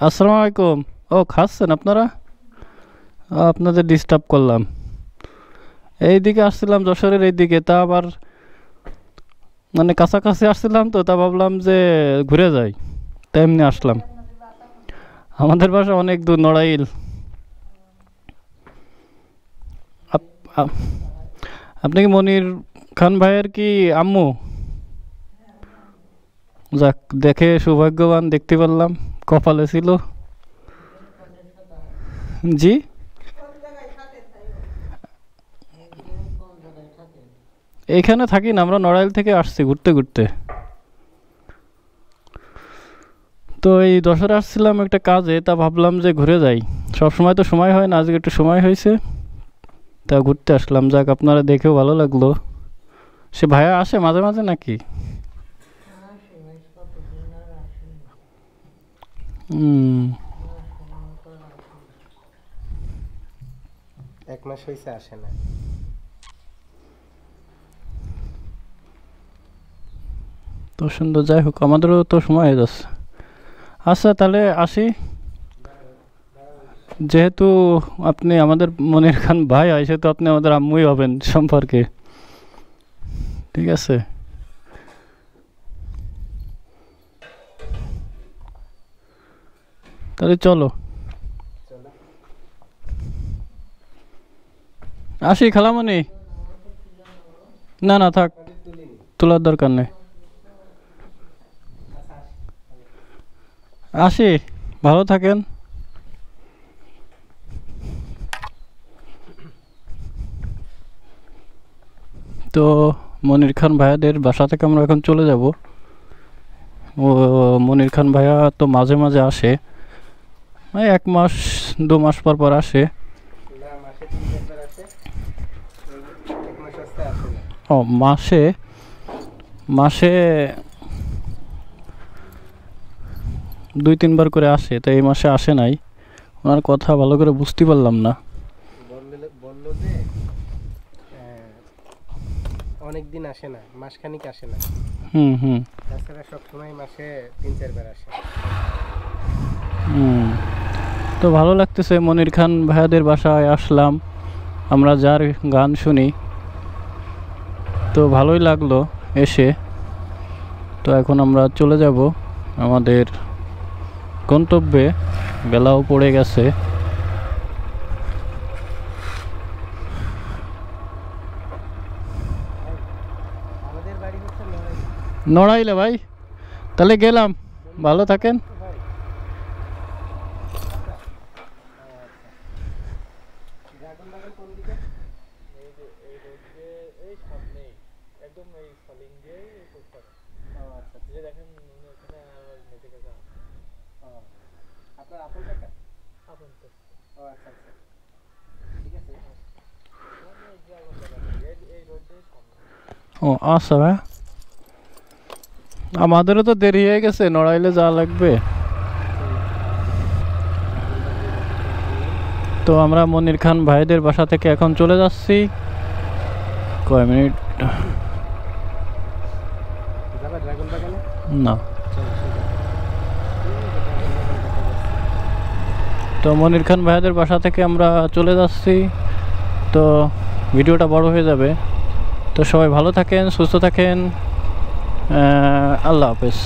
আসসালামু আলাইকুম। ও খাচ্ছেন আপনারা? আপনাদের ডিস্টার্ব করলাম। এইদিকে আসছিলাম যশোরের এইদিকে, তা আবার মানে কাছাকাছি আসছিলাম তো, তা ভাবলাম যে ঘুরে যাই, তা এমনি আসলাম। আমাদের বাসা অনেক দূর, নড়াইল। আপ- আপ- আপনি কি মনির খান ভাইয়ের কি আম্মু? যাক, দেখে সৌভাগ্যবান দেখতে পারলাম, কপালে ছিল। জি। এইখানে থাকি না, আমরা নড়াইল থেকে আসছি ঘুরতে ঘুরতে। তো এই দশরে আসছিলাম একটা কাজে, তা ভাবলাম যে ঘুরে যাই। সব সময় তো সময় হয় না, আজকে একটু সময় হয়েছে, তা ঘুরতে আসলাম। যাক, আপনারা দেখেও ভালো লাগলো। সে ভাইয়া আসে মাঝে মাঝে নাকি? হুম। 1 মাস হয়েছে আসে না। তো সুন্দর, যাই হোক, আমাদেরও তো সময় হয়ে যাচ্ছে। আচ্ছা, তাহলে আসি। যেহেতু আপনি আমাদের মনির খান ভাই হয়, সেহেতু আপনি আমাদের আম্মুই হবেন সম্পর্কে। ঠিক আছে। তাহলে চলো চলো। আসি খালামণি। না না, থাক, আমাদের তুলিনি। তোলার দরকার নেই। আচ্ছা আসি। আসি, ভালো থাকেন। তো মনির খান ভাইয়াদের বাসা থেকে আমরা এখন চলে যাব। ও, মনির খান ভাইয়া তো মাঝে মাঝে আসে, এই 1 মাস 2 মাস পর পর আসে। না, মাসে 3-4 বার আসে। এই 1 মাস হচ্ছে আসে না। ও, মাসে মাসে 2-3 বার করে আসে, তো এই মাসে আসে নাই। ওনার কথা ভালো করে বুঝতে পারলাম না। বললো যে অনেক দিন আসে না, মাসখানিক আসে না। হুম হুম তাছাড়া সবসময় মাসে 3-4 বার আসে। হুম। তো ভালো লাগতেছে, মনির খান ভাইয়াদের বাসায় আসলাম। আমরা যার গান শুনি, তো ভালোই লাগলো এসে। তো এখন আমরা চলে যাব আমাদের গন্তব্যে, বেলাও পড়ে গেছে। আমাদের বাড়ি হচ্ছে লড়াই। নড়াইলে ভাই, তাহলে গেলাম, ভালো থাকেন। ভাই ড্রাগন বাগান কোন দিকে? এই যে এই রোড দিয়ে এই সামনে একদম এই ফলিং দিয়ে এই ফুটপাত। ও আচ্ছা, যে দেখেন ওখানে আর মেডিকেল যান। ও, আপনার আপন কাকা? আপন তো। ও আচ্ছা আচ্ছা, ঠিক আছে। মানে এই ড্রাগন বাগান এই রোড দিয়ে সামনে। ও আচ্ছা ভাই, আমাদেরও তো দেরি হয়ে গেছে, নড়াইলে যাওয়া লাগবে। তো আমরা মনির খান ভাইদের বাসা থেকে এখন চলে যাচ্ছি। কয় মিনিট? যাবা ড্রাগন বাগানে? না। চলো সোজা। এই যে ড্রাগন বাগান দেখা যাচ্ছে। তো মনির খান ভাইদের বাসা থেকে আমরা চলে যাচ্ছি। তো ভিডিওটা বড় হয়ে যাবে। তো সবাই ভালো থাকেন, সুস্থ থাকেন। আল্লাহ হাফেজ।